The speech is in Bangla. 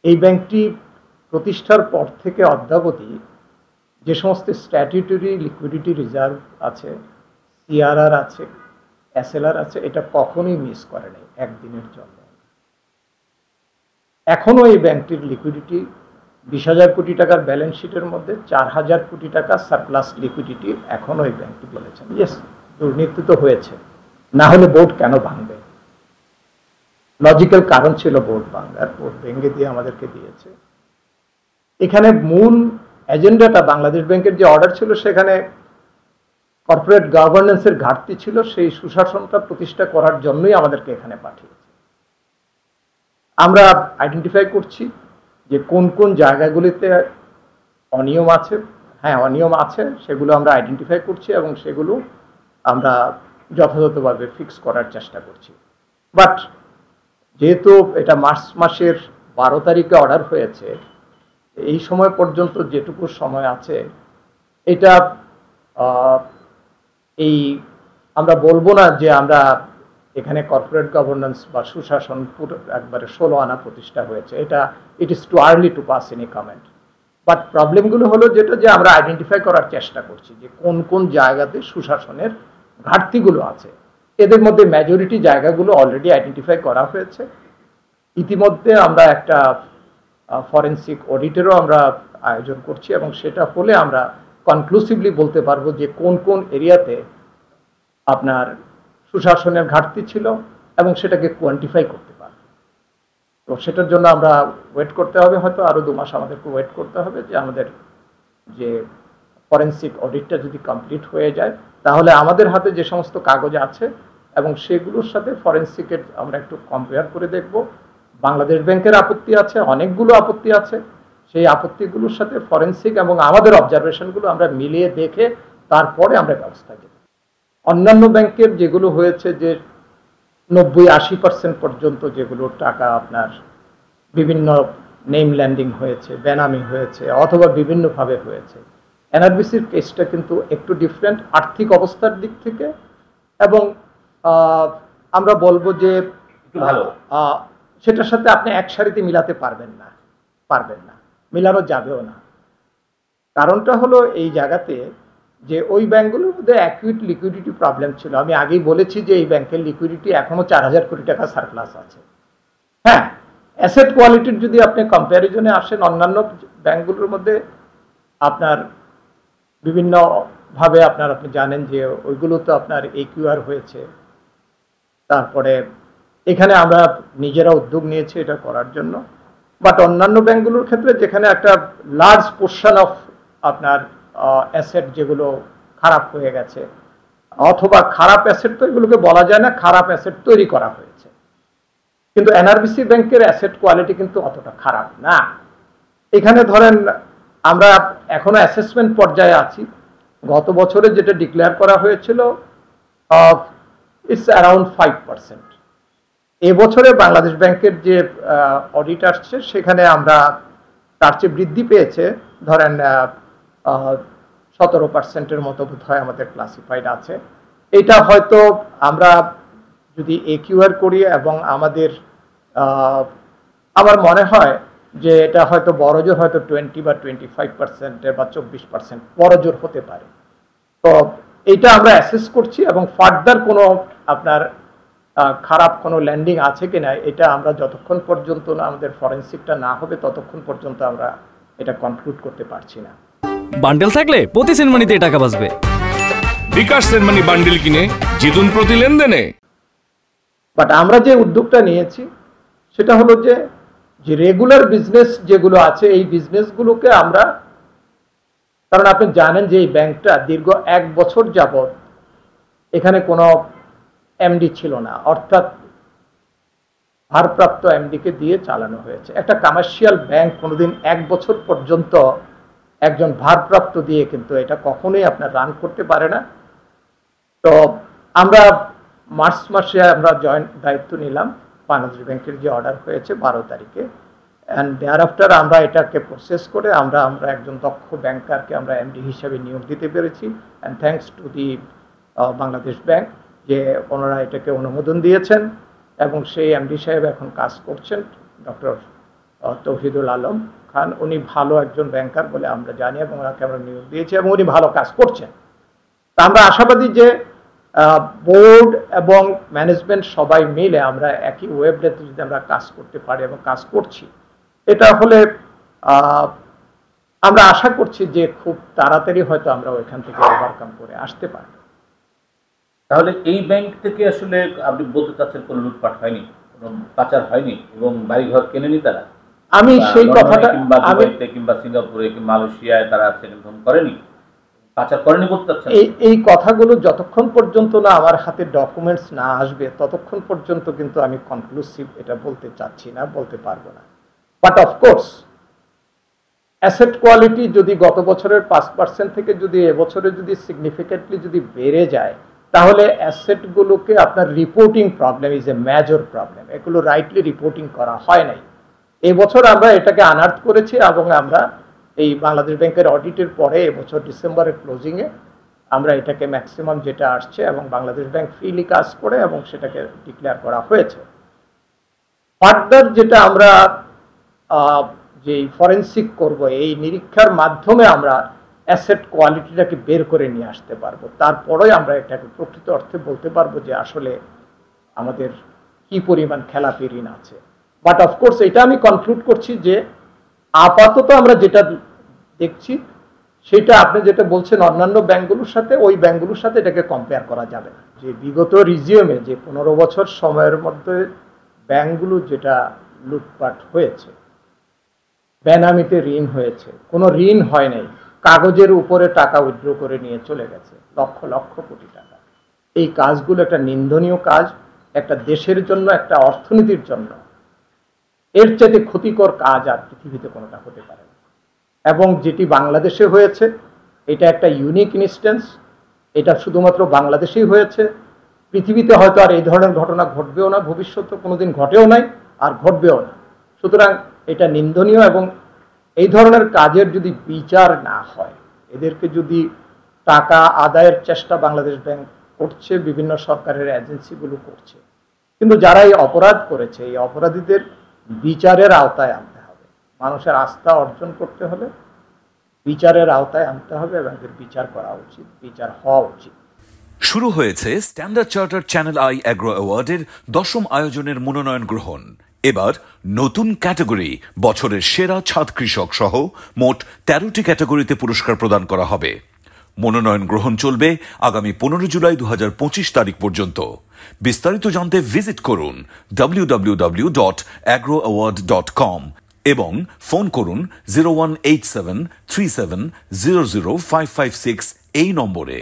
এই ব্যাংকটি প্রতিষ্ঠার পর থেকে অদ্যাবধি যে সমস্ত স্ট্যাটিউটরি লিকুইডিটি রিজার্ভ আছে, সিআরআর আছে, এসএলআর আছে, এটা কখনোই মিস করে নাই একদিনের জন্য। এখনও এই ব্যাংকটির লিকুইডিটি 20,000 কোটি টাকার ব্যালেন্স শিটের মধ্যে 4,000 কোটি টাকা সারপ্লাস লিকুইডিটি এখনও এই ব্যাংকটি বলেছেন। ইয়েস, দুর্নীতি তো হয়েছে, না হলে বোর্ড কেন ভাঙবে? লজিক্যাল কারণ ছিল বোর্ড ভাঙার, বোর্ড ভেঙে দিয়ে আমাদেরকে দিয়েছে। এখানে মূল এজেন্ডাটা বাংলাদেশ ব্যাংকের যে অর্ডার ছিল, সেখানে কর্পোরেট গভর্নেন্সের ঘাটতি ছিল, সেই সুশাসনটা প্রতিষ্ঠা করার জন্যই আমাদেরকে এখানে পাঠিয়েছে। আমরা আইডেন্টিফাই করছি যে কোন কোন জায়গাগুলিতে অনিয়ম আছে। হ্যাঁ, অনিয়ম আছে, সেগুলো আমরা আইডেন্টিফাই করছি এবং সেগুলো আমরা যথাযথভাবে ফিক্স করার চেষ্টা করছি। বাট যেহেতু এটা মার্চ মাসের 12 তারিখে অর্ডার হয়েছে, এই সময় পর্যন্ত যেটুকু সময় আছে, এটা এই আমরা বলবো না যে আমরা এখানে কর্পোরেট গভর্নেন্স বা সুশাসন পুরো একবারে 16 আনা প্রতিষ্ঠা হয়েছে, এটা it is too early two pass any comment. But প্রবলেমগুলো হলো যেটা, যে আমরা আইডেন্টিফাই করার চেষ্টা করছি যে কোন কোন জায়গাতে সুশাসনের ঘাটতিগুলো আছে। এদের মধ্যে মেজরিটি জায়গাগুলো অলরেডি আইডেন্টিফাই করা হয়েছে। ইতিমধ্যে আমরা একটা ফরেন্সিক অডিটেরও আমরা আয়োজন করছি এবং সেটা হলে আমরা কনক্লুসিভলি বলতে পারবো যে কোন কোন এরিয়াতে আপনার সুশাসনের ঘাটতি ছিল এবং সেটাকে কোয়ান্টিফাই করতে পারবো। তো সেটার জন্য আমরা ওয়েট করতে হবে, হয়তো আরও 2 মাস আমাদেরকে ওয়েট করতে হবে, যে আমাদের যে ফরেন্সিক অডিটটা যদি কমপ্লিট হয়ে যায়, তাহলে আমাদের হাতে যে সমস্ত কাগজ আছে এবং সেগুলোর সাথে ফরেন্সিকের আমরা একটু কম্পেয়ার করে দেখব। বাংলাদেশ ব্যাংকের আপত্তি আছে, অনেকগুলো আপত্তি আছে, সেই আপত্তিগুলোর সাথে ফরেন্সিক এবং আমাদের অবজারভেশনগুলো আমরা মিলিয়ে দেখে তারপরে আমরা ব্যবস্থা নেব। অন্যান্য ব্যাংকের যেগুলো হয়েছে, যে 90-80% পর্যন্ত যেগুলো টাকা আপনার বিভিন্ন নেম ল্যান্ডিং হয়েছে, বেনামি হয়েছে অথবা বিভিন্নভাবে হয়েছে, এনআরবিসির কেসটা কিন্তু একটু ডিফারেন্ট আর্থিক অবস্থার দিক থেকে, এবং আমরা বলবো যে ভালো, সেটার সাথে আপনি এক সারিতে মিলাতে পারবেন না, মিলানো যাবেও না। কারণটা হলো এই জায়গাতে যে ওই ব্যাংকগুলোর মধ্যে অ্যাকিউট লিকুইডিটি প্রবলেম ছিল। আমি আগেই বলেছি যে এই ব্যাংকের লিকুইডিটি এখনো 4,000 কোটি টাকা সারপ্লাস আছে। হ্যাঁ, অ্যাসেট কোয়ালিটির যদি আপনি কম্প্যারিজনে আসেন অন্যান্য ব্যাংকগুলোর মধ্যে, আপনার বিভিন্নভাবে আপনি জানেন যে ওইগুলো তো আপনার একিউআর হয়েছে। তারপরে এখানে আমরা নিজেরা উদ্যোগ নিয়েছি এটা করার জন্য। বাট অন্যান্য ব্যাংকগুলোর ক্ষেত্রে যেখানে একটা লার্জ পোর্শন অফ আপনার অ্যাসেট যেগুলো খারাপ হয়ে গেছে, অথবা খারাপ অ্যাসেট তো এগুলোকে বলা যায় না, খারাপ অ্যাসেট তৈরি করা হয়েছে, কিন্তু এনআরবিসি ব্যাংকের অ্যাসেট কোয়ালিটি কিন্তু অতটা খারাপ না। এখানে ধরেন আমরা এখনো অ্যাসেসমেন্ট পর্যায়ে আছি। গত বছরে যেটা ডিক্লেয়ার করা হয়েছিল ইটস অ্যারাউন্ড 5%। এবছরে বাংলাদেশ ব্যাংকের যে অডিট আসছে, সেখানে আমরা তার চেয়ে বৃদ্ধি পেয়েছে, ধরেন 17%-এর মতো বোধ হয় আমাদের ক্লাসিফাইড আছে। এটা হয়তো আমরা যদি একিউআর করি এবং আমাদের আমার মনে হয় যে এটা হয়তো বড়জোর হয়তো 20 বা 25% বা 24% বড়জোর হতে পারে। তো এইটা আমরা অ্যাসেস করছি এবং ফার্দার কোনো আপনার খারাপ কোনো ল্যান্ডিং আছে কিনা, এটা আমরা যতক্ষণ পর্যন্ত না আমাদের ফরেন্সিকটা না হবে ততক্ষণ পর্যন্ত আমরা এটা কনক্লুড করতে পারছি না। বান্ডেল থাকলে প্রতি সেনমানিতে টাকা বাঁচবে। বিকাশ সেনমানি বান্ডেল কিনে জিতুন প্রতি লেনদেনে। বাট আমরা যে উদ্যোগটা নিয়েছি সেটা হলো যে রেগুলার বিজনেস যেগুলো আছে, এই বিজনেসগুলোকে আমরা, কারণ আপনি জানেন যে এই ব্যাংকটা দীর্ঘ 1 বছর যাবত এখানে কোনো এমডি ছিল না, অর্থাৎ ভারপ্রাপ্ত এমডিকে দিয়ে চালানো হয়েছে। একটা কমার্শিয়াল ব্যাংক কোনোদিন 1 বছর পর্যন্ত একজন ভারপ্রাপ্ত দিয়ে কিন্তু এটা কখনোই আপনার রান করতে পারে না। তো আমরা মার্চ মাসে আমরা জয়েন্ট দায়িত্ব নিলাম, বাংলাদেশ ব্যাংকের যে অর্ডার হয়েছে 12 তারিখে, অ্যান্ড দেয়ার আফটার আমরা এটাকে প্রসেস করে আমরা একজন দক্ষ ব্যাংকারকে আমরা এমডি হিসাবে নিয়োগ দিতে পেরেছি। And thanks to the Bangladesh bank যে ওনারা এটাকে অনুমোদন দিয়েছেন এবং সেই এমডি সাহেব এখন কাজ করছেন, ডক্টর তৌহিদুল আলম খান, উনি ভালো একজন ব্যাংকার বলে আমরা জানি এবং ওনাকে আমরা নিয়োগ দিয়েছি এবং উনি ভালো কাজ করছেন। তা আমরা আশাবাদী যে বোর্ড এবং ম্যানেজমেন্ট সবাই মিলে আমরা একই ওয়েবলেতে যদি আমরা কাজ করতে পারি এবং কাজ করছি, এটা হলে আমরা আশা করছি যে খুব তাড়াতাড়ি হয়তো আমরা ওইখান থেকে ওভারকাম করে আসতে পারব। তাহলে এই ব্যাংক থেকে আসলে আপনি বলতে চাচ্ছেন কোনো লুটপাট হয়নি, কোনো পাচার হয়নি এবং বাড়িঘর কেনেনি তারা? আমি সেই কথাটা কিংবা সিঙ্গাপুরে কিংবা মালয়েশিয়ায় তারা সেকেন্ড হোম করেনি, পাচার করেনি বলতে চাচ্ছেন? এই কথাগুলো যতক্ষণ পর্যন্ত না আমার হাতে ডকুমেন্টস না আসবে ততক্ষণ পর্যন্ত কিন্তু আমি কনক্লুসিভ এটা বলতে চাচ্ছি না, বলতে পারবো না। বাট অফকোর্স অ্যাসেট কোয়ালিটি যদি গত বছরের 5% থেকে যদি এবছরে যদি সিগনিফিকেন্টলি যদি বেড়ে যায়, তাহলে অ্যাসেটগুলোকে আপনার reporting problem is a major problem. এগুলো রাইটলি রিপোর্টিং করা হয় নাই। এবছর আমরা এটাকে আনআর্থ করেছি এবং আমরা এই বাংলাদেশ ব্যাংকের অডিটের পরে এবছর ডিসেম্বরের ক্লোজিংয়ে আমরা এটাকে ম্যাক্সিমাম যেটা আসছে এবং বাংলাদেশ ব্যাংক ফ্রিলি কাজ করে এবং সেটাকে ডিক্লেয়ার করা হয়েছে। ফার্দার যেটা আমরা যে ফরেন্সিক করব, এই নিরীক্ষার মাধ্যমে আমরা অ্যাসেট কোয়ালিটিটাকে বের করে নিয়ে আসতে পারবো। তারপরেই আমরা এটাকে প্রকৃত অর্থে বলতে পারবো যে আসলে আমাদের কি পরিমাণ খেলাপি ঋণ আছে। বাট অফকোর্স এটা আমি কনক্লুড করছি যে আপাতত আমরা যেটা দেখছি সেটা আপনি যেটা বলছেন অন্যান্য ব্যাংকগুলোর সাথে, ওই ব্যাংকগুলোর সাথে এটাকে কম্পেয়ার করা যাবে না। যে বিগত রিজিউমে যে 15 বছর সময়ের মধ্যে ব্যাংকগুলো যেটা লুটপাট হয়েছে, বেনামিতে ঋণ হয়েছে, কোনো ঋণ হয় নাই, কাগজের উপরে টাকা উইথড্র করে নিয়ে চলে গেছে লক্ষ লক্ষ কোটি টাকা। এই কাজগুলো একটা নিন্দনীয় কাজ, একটা দেশের জন্য, একটা অর্থনীতির জন্য এর চাইতে ক্ষতিকর কাজ আর পৃথিবীতে কোনোটা হতে পারে না। এবং যেটি বাংলাদেশে হয়েছে এটা একটা ইউনিক ইনস্ট্যান্স, এটা শুধুমাত্র বাংলাদেশেই হয়েছে, পৃথিবীতে হয়তো আর এই ধরনের ঘটনা ঘটবেও না, ভবিষ্যতে কোনোদিন ঘটেও নাই আর ঘটবেও না। সুতরাং এটা নিন্দনীয় এবং এই ধরনের কাজের যদি বিচার না হয়, এদেরকে যদি টাকা আদায়ের চেষ্টা বাংলাদেশ ব্যাংক করছে, বিভিন্ন সরকারের এজেন্সিগুলো করছে, কিন্তু যারা এই অপরাধ করেছে এই অপরাধীদের বিচারের আওতায় আনতে হবে। মানুষের আস্থা অর্জন করতে হলে বিচারের আওতায় আনতে হবে এবং এদের বিচার করা উচিত, বিচার হওয়া উচিত। শুরু হয়েছে standard charter channel i agro অ্যাওয়ার্ডের 10ম আয়োজনের মনোনয়ন গ্রহণ। এবার নতুন ক্যাটাগরি বছরের সেরা ছাদ কৃষক সহ মোট 13টি ক্যাটাগরিতে পুরস্কার প্রদান করা হবে। মনোনয়ন গ্রহণ চলবে আগামী 15 জুলাই 2025 তারিখ পর্যন্ত। বিস্তারিত জানতে ভিজিট করুন www.agroaward.com এবং ফোন করুন 018737000556 এই নম্বরে।